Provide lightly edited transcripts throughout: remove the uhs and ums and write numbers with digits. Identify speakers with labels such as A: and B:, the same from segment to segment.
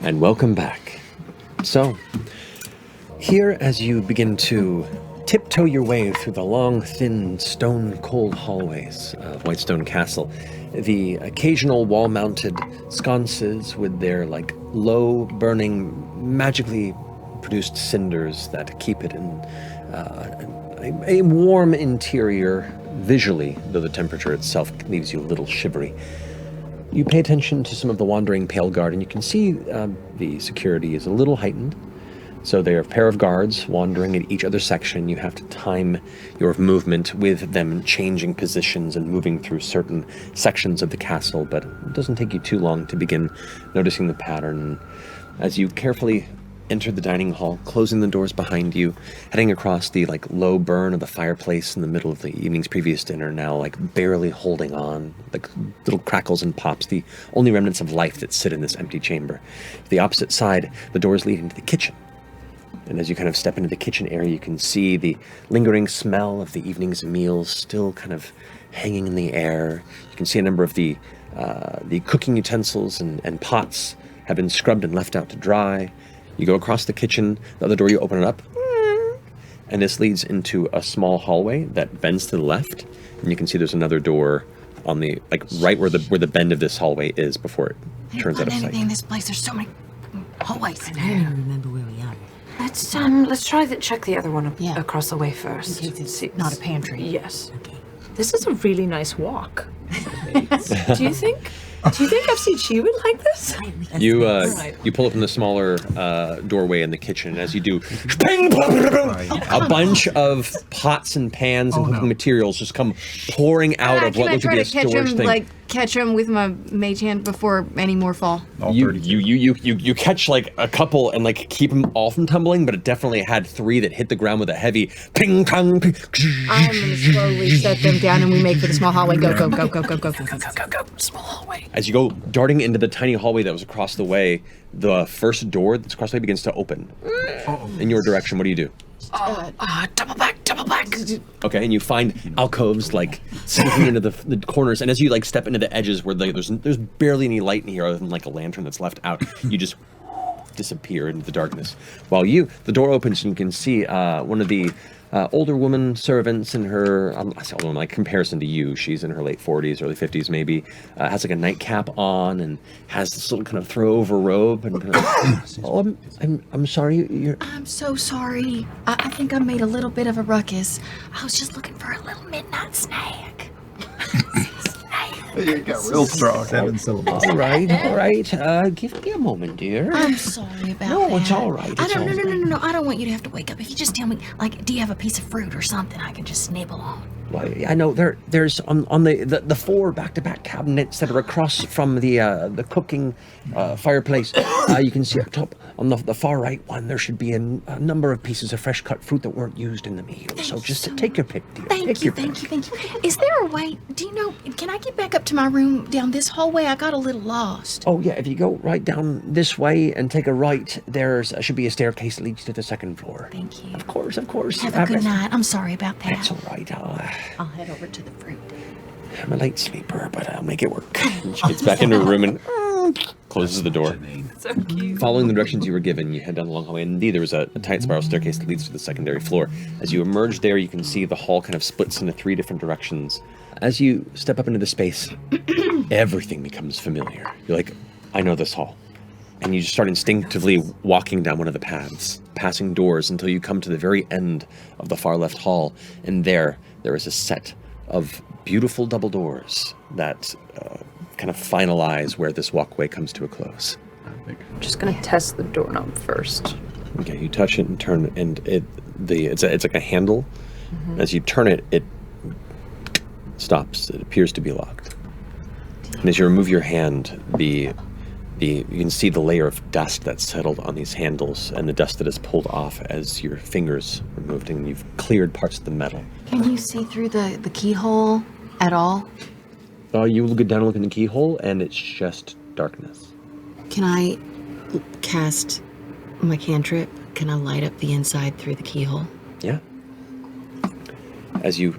A: And welcome back. So, here as you begin to tiptoe your way through the long, thin, stone-cold hallways of Whitestone Castle, the occasional wall-mounted sconces with their, low-burning, magically produced cinders that keep it in a warm interior visually, though the temperature itself leaves you a little shivery. You pay attention to some of the wandering pale guard, and you can see the security is a little heightened. So there are a pair of guards wandering at each other section. You have to time your movement with them changing positions and moving through certain sections of the castle, but it doesn't take you too long to begin noticing the pattern. As you carefully enter the dining hall, closing the doors behind you, heading across the low burn of the fireplace in the middle of the evening's previous dinner, now barely holding on, little crackles and pops, the only remnants of life that sit in this empty chamber. The opposite side, the doors lead into the kitchen. And as you kind of step into the kitchen area, you can see the lingering smell of the evening's meals still kind of hanging in the air. You can see a number of the cooking utensils and pots have been scrubbed and left out to dry. You go across the kitchen, the other door you open it up, and this leads into a small hallway that bends to the left, and you can see there's another door on the, right where the bend of this hallway is before it turns out of sight.
B: Anything in this place, there's so many hallways.
C: I don't even remember where we are.
D: Let's try check the other one across the way first.
B: In case it's not a pantry.
D: Yes.
C: Okay.
D: This is a really nice walk. Do you think FCG would like this?
A: You pull up in the smaller doorway in the kitchen, and as you do, a bunch of pots and pans and cooking materials just come pouring out of what looks to be a storage thing.
B: Catch him with my mage hand before any more fall.
A: You catch a couple and keep them all from tumbling, but it definitely had 3 that hit the ground with a heavy ping pong.
B: I'm gonna slowly set them down, and we make for the small hallway. Go.
D: Small hallway.
A: As you go darting into the tiny hallway that was across the way, the first door that's across the way begins to open in your direction. What do you do?
D: Double back.
A: Okay, and you find alcoves sneaking into the corners, and as you step into the edges where there's barely any light in here other than a lantern that's left out, you just disappear into the darkness. While the door opens and you can see one of the older woman servants in her, I say older woman, comparison to you, she's in her late 40s, early 50s maybe, has a nightcap on and has this little kind of throw over robe and kind of, I'm sorry,
B: I'm so sorry. I think I made a little bit of a ruckus. I was just looking for a little midnight snack.
E: You got real strong. 7 syllables.
A: All right. Give me a moment, dear.
B: I'm sorry about that.
A: No, it's all right.
B: No. I don't want you to have to wake up. If you just tell me, do you have a piece of fruit or something I can just nibble on?
A: Well, I know there's on the 4 back-to-back cabinets that are across from the cooking fireplace. You can see up top on the far right one, there should be a number of pieces of fresh cut fruit that weren't used in the meal. So just take your pick, dear.
B: Thank you. Is there a way, do you know, can I get back up to my room down this hallway? I got a little lost.
A: Oh yeah, if you go right down this way and take a right, there's should be a staircase that leads to the 2nd floor.
B: Thank you.
A: Of course.
B: Have a good night. I'm sorry about that.
A: That's all right.
B: I'll head over to the fruit.
A: I'm a light sleeper, but I'll make it work. And she gets back into her room and closes the door.
D: So cute.
A: Following the directions you were given, you head down the long hallway, and indeed there was a tight spiral staircase that leads to the secondary floor. As you emerge there, you can see the hall kind of splits into 3 different directions. As you step up into the space, everything becomes familiar. You're like, I know this hall. And you just start instinctively walking down one of the paths, passing doors until you come to the very end of the far left hall, and there is a set of beautiful double doors that kind of finalize where this walkway comes to a close.
D: I'm just gonna test the doorknob first.
A: Okay, you touch it and turn, and it's like a handle. Mm-hmm. As you turn it, it stops. It appears to be locked. And as you remove your hand, you can see the layer of dust that's settled on these handles, and the dust that is pulled off as your fingers removed, and you've cleared parts of the metal.
B: Can you see through the keyhole at all?
A: You look down and look in the keyhole, and it's just darkness.
B: Can I cast my cantrip? Can I light up the inside through the keyhole?
A: Yeah. As you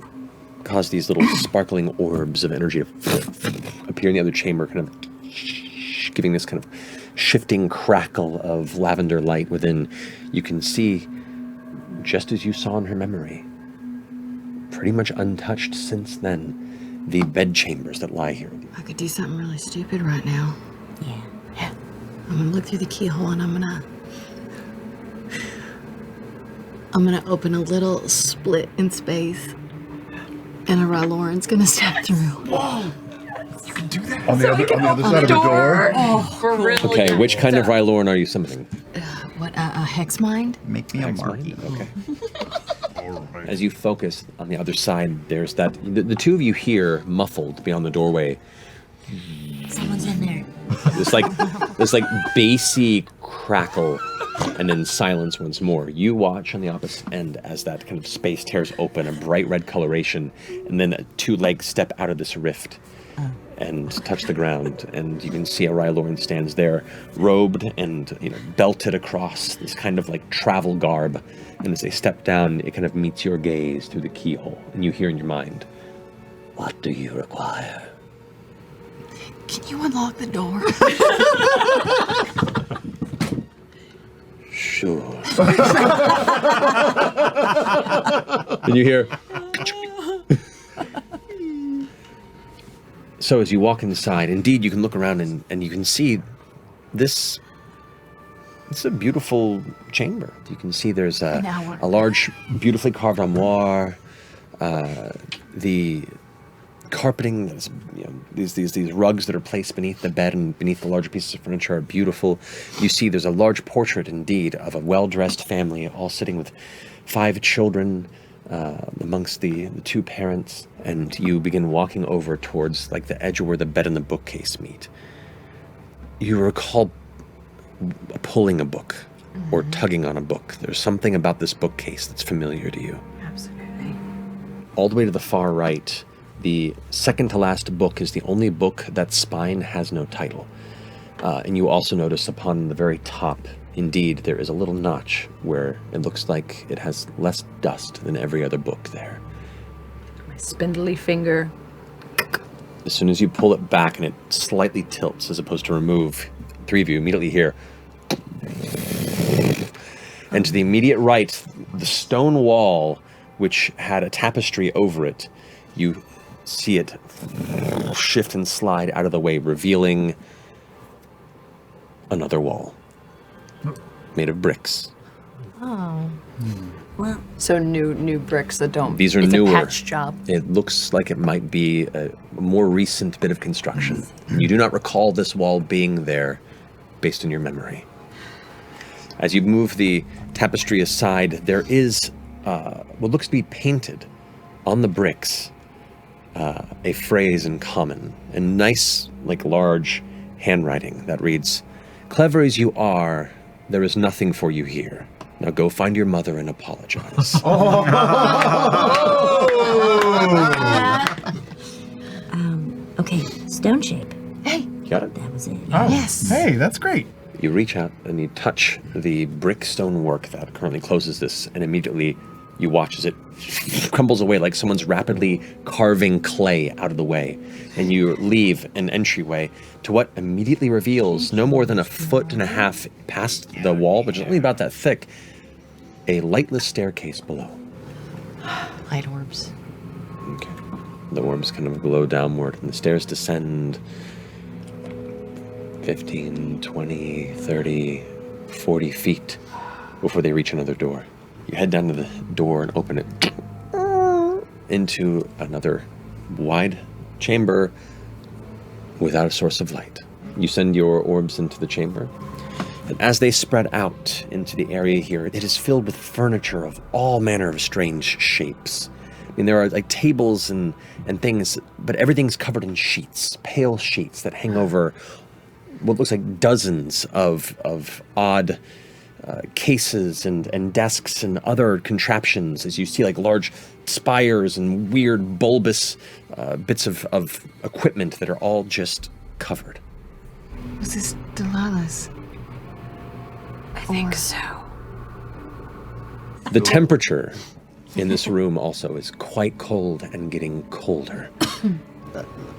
A: cause these little sparkling orbs of energy to appear in the other chamber, kind of giving this kind of shifting crackle of lavender light within, you can see, just as you saw in her memory, pretty much untouched since then, the bed chambers that lie here.
B: I could do something really stupid right now. Yeah. I'm gonna look through the keyhole and I'm gonna open a little split in space, and a Ryloran's gonna step through.
E: Whoa! You can do that on the other side of the door.
D: Oh, brilliant.
A: Okay, which kind of Ryloran are you summoning?
B: A hex mind?
E: Make me a marquee.
A: Okay. As you focus on the other side, there's that. The two of you hear, muffled beyond the doorway,
C: Someone's in there.
A: this bassy crackle, and then silence once more. You watch on the opposite end as that kind of space tears open, a bright red coloration, and then two legs step out of this rift and touch the ground, and you can see a Ryloran stands there, robed and belted across this kind of like travel garb. And as they step down, it kind of meets your gaze through the keyhole, and you hear in your mind, "What do you require?"
B: Can you unlock the door?
A: Sure. And you hear. So as you walk inside, indeed you can look around and you can see this. It's a beautiful chamber. You can see there's a large, beautifully carved armoire. The carpeting, these rugs that are placed beneath the bed and beneath the larger pieces of furniture are beautiful. You see there's a large portrait, indeed, of a well-dressed family, all sitting with 5 children amongst the 2 parents. And you begin walking over towards like the edge of where the bed and the bookcase meet. You recall pulling a book or tugging on a book. There's something about this bookcase that's familiar to you.
D: Absolutely.
A: All the way to the far right, the second to last book is the only book that spine has no title. And you also notice upon the very top, indeed, there is a little notch where it looks like it has less dust than every other book there.
D: My spindly finger.
A: As soon as you pull it back and it slightly tilts as opposed to remove, 3 of you immediately hear. And to the immediate right, the stone wall, which had a tapestry over it, you see it shift and slide out of the way, revealing another wall made of bricks.
C: Oh. Well,
D: So new bricks that don't.
A: These are
D: it's
A: newer.
D: a patch job.
A: It looks like it might be a more recent bit of construction. You do not recall this wall being there based on your memory. As you move the tapestry aside, there is what looks to be painted on the bricks, a phrase in common, a nice, like large handwriting that reads, "Clever as you are, there is nothing for you here. Now go find your mother and apologize."
C: okay, stone shape.
B: Hey,
A: Got it?
C: That was it.
E: Oh,
B: Yes.
E: Hey, that's great.
A: You reach out and you touch the brick stone work that currently closes this, and immediately you watch as it crumbles away like someone's rapidly carving clay out of the way. And you leave an entryway to what immediately reveals, no more than 1.5 feet past the wall, which is only about that thick, a lightless staircase below.
B: light orbs.
A: Okay. The orbs kind of glow downward, and the stairs descend 15, 20, 30, 40 feet before they reach another door. You head down to the door and open it into another wide chamber without a source of light. You send your orbs into the chamber, and as they spread out into the area here, it is filled with furniture of all manner of strange shapes. I mean, there are like tables and things, but everything's covered in sheets, pale sheets that hang over what looks like dozens of odd cases and desks and other contraptions, as you see like large spires and weird bulbous bits of equipment that are all just covered.
B: Was this Delilah's?
D: I think so.
A: The temperature in this room also is quite cold and getting colder.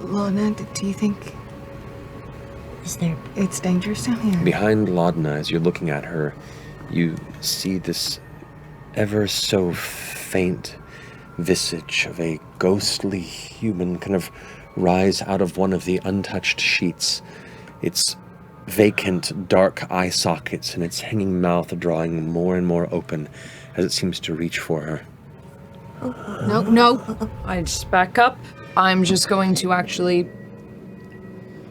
B: Laudna, do you think
C: Is there...
B: It's dangerous down here.
A: Behind Laudna, as you're looking at her, you see this ever so faint visage of a ghostly human kind of rise out of one of the untouched sheets. Its vacant, dark eye sockets and its hanging mouth drawing more and more open as it seems to reach for her.
D: No. I just back up. I'm just going to actually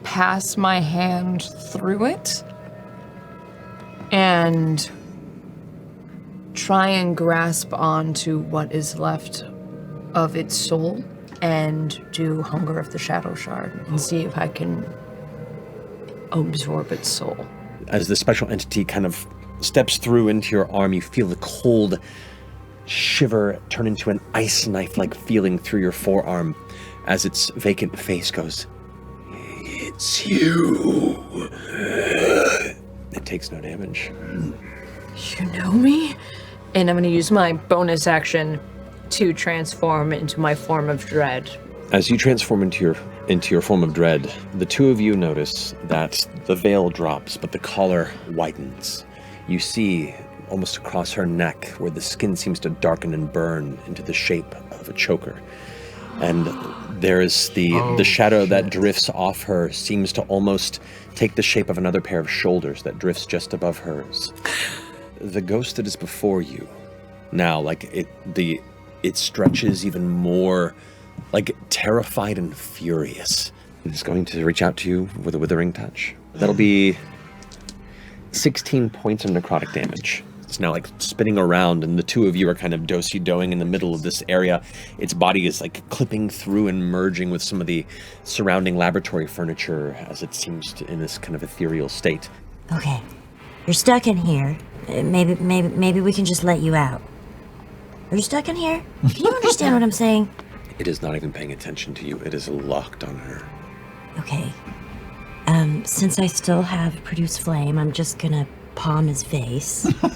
D: pass my hand through it and try and grasp onto what is left of its soul and do Hunger of the Shadow Shard and see if I can absorb its soul.
A: As the special entity kind of steps through into your arm, you feel the cold shiver turn into an ice knife-like feeling through your forearm as its vacant face goes, "It's you." It takes no damage.
D: You know me? And I'm going to use my bonus action to transform into my form of dread.
A: As you transform into your form of dread, the two of you notice that the veil drops, but the collar widens. You see, almost across her neck, where the skin seems to darken and burn into the shape of a choker. And there is the shadow that drifts off her seems to almost take the shape of another pair of shoulders that drifts just above hers. The ghost that is before you now, it stretches even more, like terrified and furious. It's going to reach out to you with a withering touch. That'll be 16 points of necrotic damage. It's now like spinning around, and the two of you are kind of do-si-doing in the middle of this area. Its body is like clipping through and merging with some of the surrounding laboratory furniture as it seems to, in this kind of ethereal state.
C: Okay. You're stuck in here. Maybe we can just let you out. Are you stuck in here? Can you understand what I'm saying?
A: It is not even paying attention to you. It is locked on her.
C: Okay. Since I still have Produce Flame, I'm just gonna palm his face. That's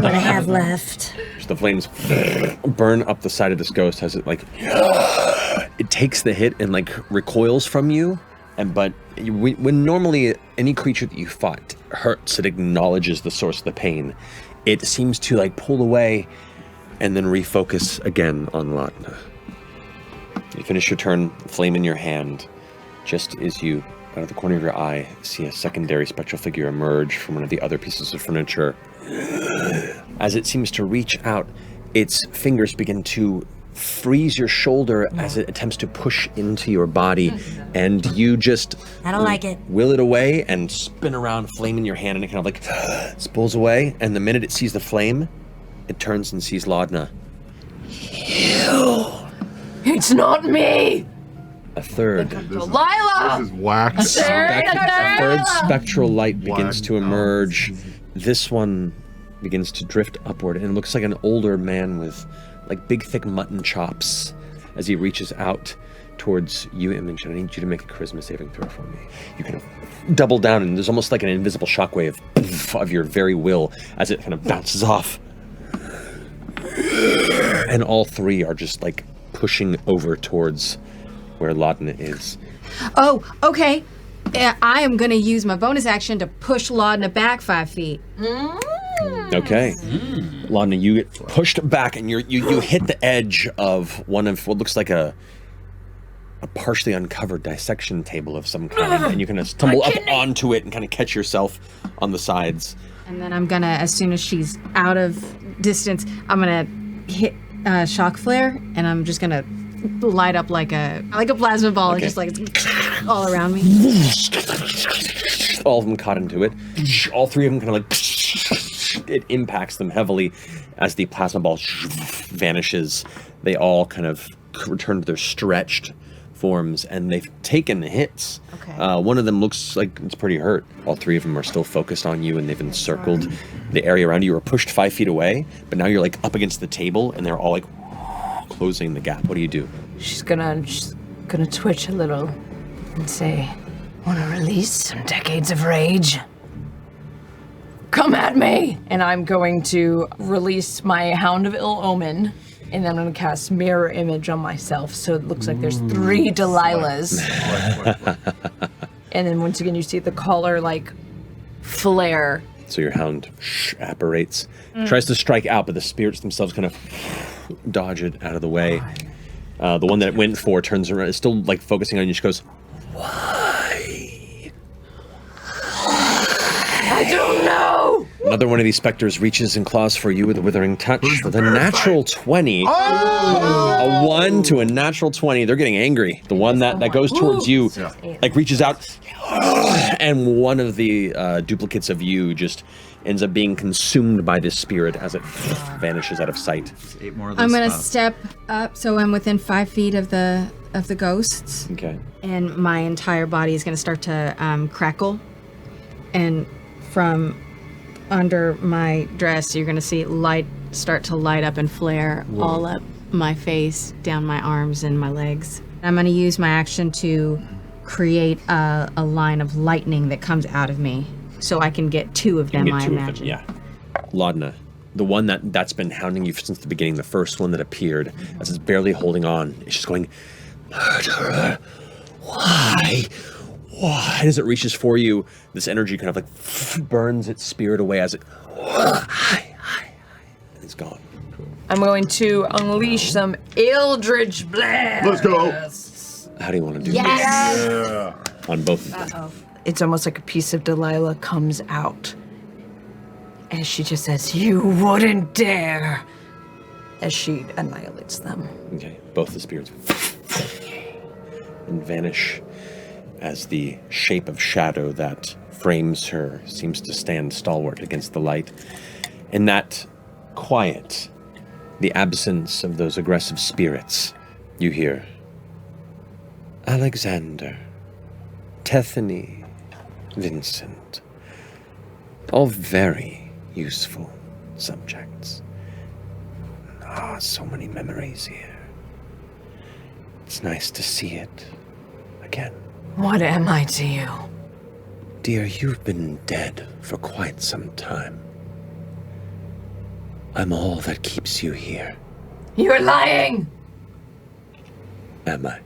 C: what I have left.
A: The flames burn up the side of this ghost as it it takes the hit and recoils from you. But when normally any creature that you fought hurts, it acknowledges the source of the pain. It seems to pull away and then refocus again on Laudna. You finish your turn, flame in your hand, just as you, out of the corner of your eye, see a secondary spectral figure emerge from one of the other pieces of furniture. As it seems to reach out, its fingers begin to freeze your shoulder as it attempts to push into your body, and you just
C: I don't like it.
A: Will it away and spin around, flame in your hand, and it kind of spools away, and the minute it sees the flame, it turns and sees Laudna.
D: It's not me!
A: A third.
D: Delilah!
E: This is whack.
A: A third spectral light begins to emerge. This one begins to drift upward, and it looks like an older man with big thick mutton chops as he reaches out towards you, Imogen. I need you to make a charisma saving throw for me. You kind of double down, and there's almost like an invisible shockwave of your very will as it kind of bounces off. And all three are just pushing over towards where Laudna is.
B: Oh, okay. I am going to use my bonus action to push Laudna back 5 feet.
A: Okay. Laudna, you get pushed back, and you hit the edge of one of what looks like a partially uncovered dissection table of some kind, and you kind of stumble up onto it and kind of catch yourself on the sides.
B: And then I'm gonna, as soon as she's out of distance, I'm gonna hit shock flare, and I'm just gonna light up like a plasma ball,
A: Okay.
B: and just all around me.
A: All of them caught into it. All three of them kind of it impacts them heavily as the plasma ball vanishes. They all kind of return to their stretched forms, and they've taken hits.
B: Okay.
A: One of them looks like it's pretty hurt. All three of them are still focused on you, and they've encircled the area around you. You were pushed 5 feet away, but now you're up against the table, and they're all closing the gap. What do you do?
D: She's gonna twitch a little and say, "Wanna release some decades of rage? Come at me!" And I'm going to release my Hound of Ill Omen, and then I'm going to cast Mirror Image on myself, so it looks like there's 3 Delilahs. And then once again, you see the collar like flare.
A: So your hound apparates, tries to strike out, but the spirits themselves kind of dodge it out of the way. The one that it went for turns around, is still like focusing on you. She goes, "Why?"
D: I don't know.
A: Another one of these specters reaches and claws for you with a withering touch with a natural 20. A 1 to a natural 20. They're getting angry. The one that goes towards you, like reaches out, and one of the duplicates of you just ends up being consumed by this spirit as it vanishes out of sight.
F: 8 more of those
B: I'm gonna
F: spots.
B: step up so I'm within 5 feet of the ghosts,
A: Okay.
B: and my entire body is gonna start to crackle, and from under my dress, you're gonna see light start to light up and flare all up my face, down my arms and my legs. I'm gonna use my action to create a line of lightning that comes out of me, so I can get 2 of them,
A: You get
B: I
A: 2 of them,
B: imagine.
A: yeah. Laudna, the one that's been hounding you since the beginning, the first one that appeared, as it's barely holding on, it's just going, "Murderer, why? Why?" And as it reaches for you, this energy kind of like burns its spirit away as it, it's gone.
D: I'm going to unleash some Eldritch Blast.
E: Let's go.
A: How do you want to do
C: Yes!
E: Yeah.
A: this? On both of them.
D: It's almost like a piece of Delilah comes out. As she just says, "You wouldn't dare," as she annihilates them.
A: Okay, both the spirits and vanish as the shape of shadow that frames her seems to stand stalwart against the light. In that quiet, the absence of those aggressive spirits, you hear Alexander, Tethany, Vincent, all very useful subjects. So many memories here. It's nice to see it again.
D: What am I to you?
A: Dear, you've been dead for quite some time. I'm all that keeps you here.
D: You're lying!
A: Am I?